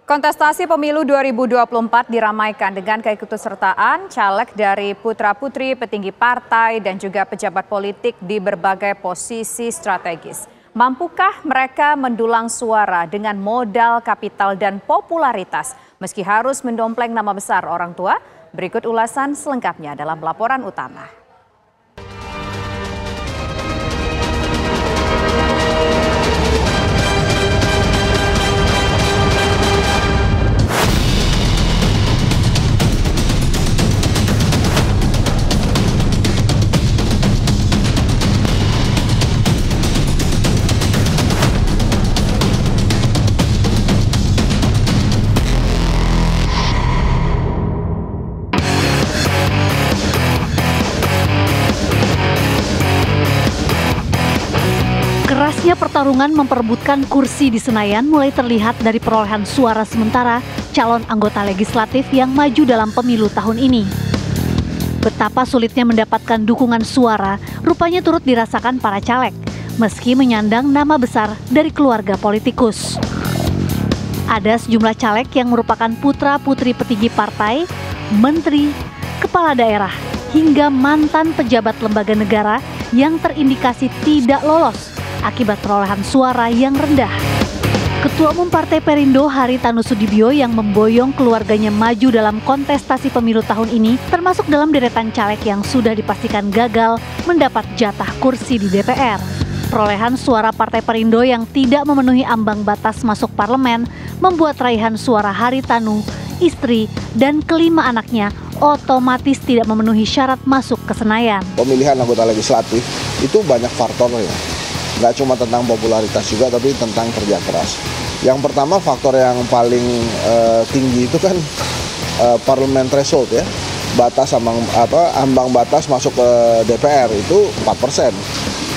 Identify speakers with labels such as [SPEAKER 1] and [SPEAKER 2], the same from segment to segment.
[SPEAKER 1] Kontestasi pemilu 2024 diramaikan dengan keikutsertaan caleg dari putra-putri petinggi partai dan juga pejabat politik di berbagai posisi strategis. Mampukah mereka mendulang suara dengan modal kapital dan popularitas meski harus mendompleng nama besar orang tua? Berikut ulasan selengkapnya dalam laporan utama.
[SPEAKER 2] Kerasnya pertarungan memperebutkan kursi di Senayan mulai terlihat dari perolehan suara sementara calon anggota legislatif yang maju dalam pemilu tahun ini. Betapa sulitnya mendapatkan dukungan suara rupanya turut dirasakan para caleg, meski menyandang nama besar dari keluarga politikus. Ada sejumlah caleg yang merupakan putra-putri petinggi partai, menteri, kepala daerah, hingga mantan pejabat lembaga negara yang terindikasi tidak lolos akibat perolehan suara yang rendah. Ketua Umum Partai Perindo Haritanu Sudibyo yang memboyong keluarganya maju dalam kontestasi pemilu tahun ini termasuk dalam deretan caleg yang sudah dipastikan gagal mendapat jatah kursi di DPR. Perolehan suara Partai Perindo yang tidak memenuhi ambang batas masuk parlemen membuat raihan suara Haritanu, istri, dan kelima anaknya otomatis tidak memenuhi syarat masuk ke Senayan.
[SPEAKER 3] Pemilihan anggota legislatif itu banyak faktornya. Nggak cuma tentang popularitas juga, tapi tentang kerja keras. Yang pertama faktor yang paling tinggi itu kan parliament threshold ya, ambang batas masuk ke DPR itu 4%.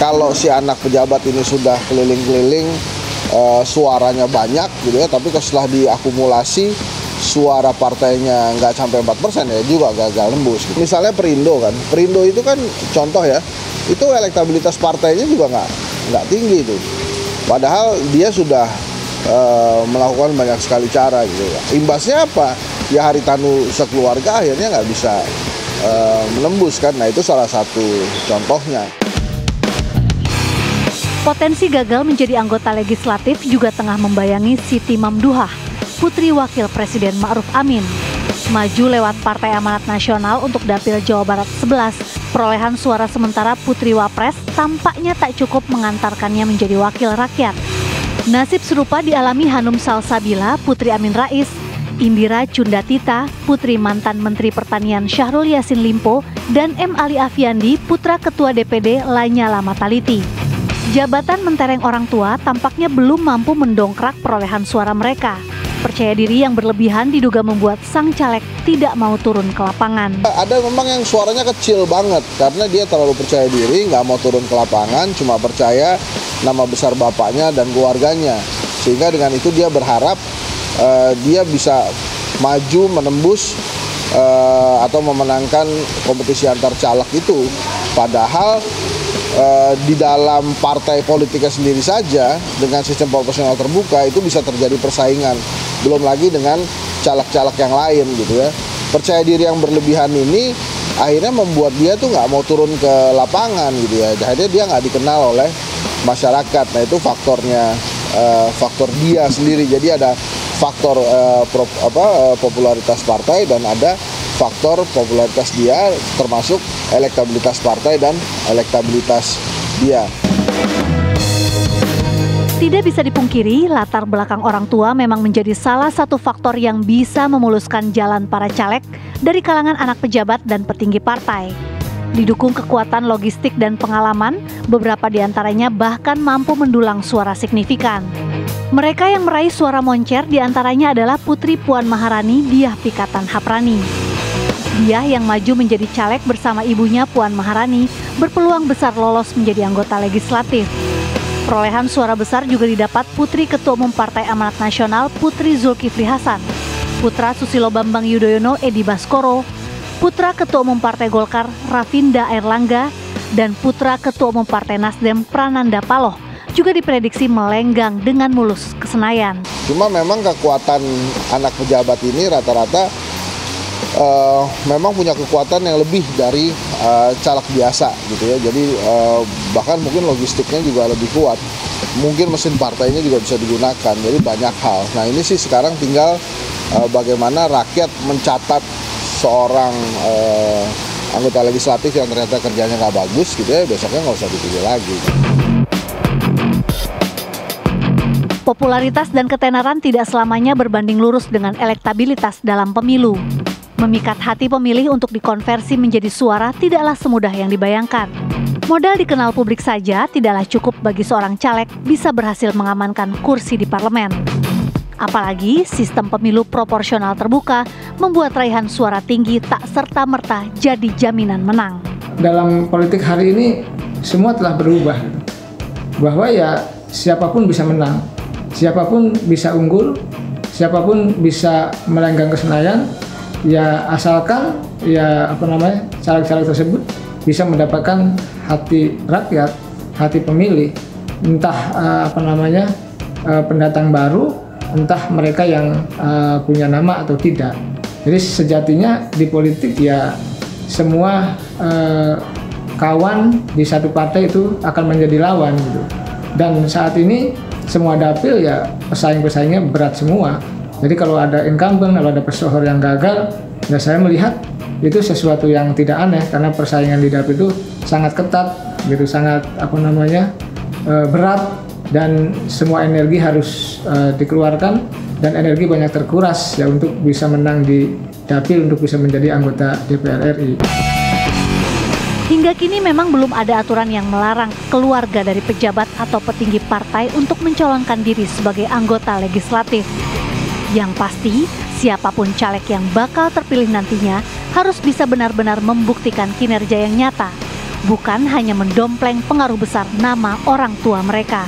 [SPEAKER 3] Kalau si anak pejabat ini sudah keliling-keliling suaranya banyak gitu ya, tapi setelah diakumulasi suara partainya nggak sampai 4% ya juga gagal nembus. Misalnya Perindo itu kan contoh ya, itu elektabilitas partainya juga nggak tinggi itu. Padahal dia sudah melakukan banyak sekali cara gitu ya. Imbasnya apa? Ya Haritanu sekeluarga akhirnya nggak bisa menembus kan. Nah itu salah satu contohnya.
[SPEAKER 2] Potensi gagal menjadi anggota legislatif juga tengah membayangi Siti Mamduhah, putri Wakil Presiden Ma'ruf Amin. Maju lewat Partai Amanat Nasional untuk Dapil Jawa Barat 11, perolehan suara sementara Putri Wapres tampaknya tak cukup mengantarkannya menjadi wakil rakyat. Nasib serupa dialami Hanum Salsabila, Putri Amin Rais, Indira Cundatita, Putri mantan Menteri Pertanian Syahrul Yassin Limpo, dan M. Ali Afiandi, putra Ketua DPD Lanyala Mataliti. Jabatan mentereng orang tua tampaknya belum mampu mendongkrak perolehan suara mereka. Percaya diri yang berlebihan diduga membuat sang caleg tidak mau turun ke lapangan.
[SPEAKER 3] Ada memang yang suaranya kecil banget karena dia terlalu percaya diri, nggak mau turun ke lapangan, cuma percaya nama besar bapaknya dan keluarganya. Sehingga dengan itu dia berharap dia bisa maju menembus atau memenangkan kompetisi antar caleg itu. Padahal di dalam partai politiknya sendiri saja dengan sistem proporsional terbuka itu bisa terjadi persaingan, belum lagi dengan caleg-caleg yang lain gitu ya. Percaya diri yang berlebihan ini akhirnya membuat dia tuh nggak mau turun ke lapangan gitu ya. Akhirnya dia nggak dikenal oleh masyarakat. Nah itu faktornya, faktor dia sendiri. Jadi ada faktor popularitas partai dan ada faktor popularitas dia, termasuk elektabilitas partai dan elektabilitas dia.
[SPEAKER 2] Tidak bisa dipungkiri, latar belakang orang tua memang menjadi salah satu faktor yang bisa memuluskan jalan para caleg dari kalangan anak pejabat dan petinggi partai. Didukung kekuatan logistik dan pengalaman, beberapa di antaranya bahkan mampu mendulang suara signifikan. Mereka yang meraih suara moncer di antaranya adalah Putri Puan Maharani Diah Pikatan Haprani. Diah yang maju menjadi caleg bersama ibunya Puan Maharani berpeluang besar lolos menjadi anggota legislatif. Perolehan suara besar juga didapat Putri Ketua Umum Partai Amanat Nasional Putri Zulkifli Hasan, Putra Susilo Bambang Yudhoyono Edi Baskoro, Putra Ketua Umum Partai Golkar Raffinda Airlangga, dan Putra Ketua Umum Partai Nasdem Prananda Paloh juga diprediksi melenggang dengan mulus ke Senayan.
[SPEAKER 3] Cuma memang kekuatan anak pejabat ini rata-rata memang punya kekuatan yang lebih dari caleg biasa gitu ya. Jadi bahkan mungkin logistiknya juga lebih kuat. Mungkin mesin partainya juga bisa digunakan. Jadi banyak hal. Nah ini sih sekarang tinggal bagaimana rakyat mencatat seorang anggota legislatif yang ternyata kerjanya nggak bagus gitu ya, besoknya nggak usah dipilih lagi.
[SPEAKER 2] Popularitas dan ketenaran tidak selamanya berbanding lurus dengan elektabilitas dalam pemilu. Memikat hati pemilih untuk dikonversi menjadi suara tidaklah semudah yang dibayangkan. Modal dikenal publik saja tidaklah cukup bagi seorang caleg bisa berhasil mengamankan kursi di parlemen. Apalagi sistem pemilu proporsional terbuka membuat raihan suara tinggi tak serta-merta jadi jaminan menang.
[SPEAKER 4] Dalam politik hari ini semua telah berubah. Bahwa ya siapapun bisa menang, siapapun bisa unggul, siapapun bisa melenggang ke Senayan. Ya asalkan caleg-caleg tersebut bisa mendapatkan hati rakyat, hati pemilih, entah pendatang baru, entah mereka yang punya nama atau tidak. Jadi sejatinya di politik ya semua kawan di satu partai itu akan menjadi lawan gitu. Dan saat ini semua dapil ya pesaing-pesaingnya berat semua. Jadi kalau ada incumbent, kalau ada pesohor yang gagal, ya saya melihat itu sesuatu yang tidak aneh karena persaingan di dapil itu sangat ketat, gitu, sangat berat dan semua energi harus dikeluarkan dan energi banyak terkuras ya untuk bisa menang di dapil untuk bisa menjadi anggota DPR RI.
[SPEAKER 2] Hingga kini memang belum ada aturan yang melarang keluarga dari pejabat atau petinggi partai untuk mencalonkan diri sebagai anggota legislatif. Yang pasti, siapapun caleg yang bakal terpilih nantinya harus bisa benar-benar membuktikan kinerja yang nyata, bukan hanya mendompleng pengaruh besar nama orang tua mereka.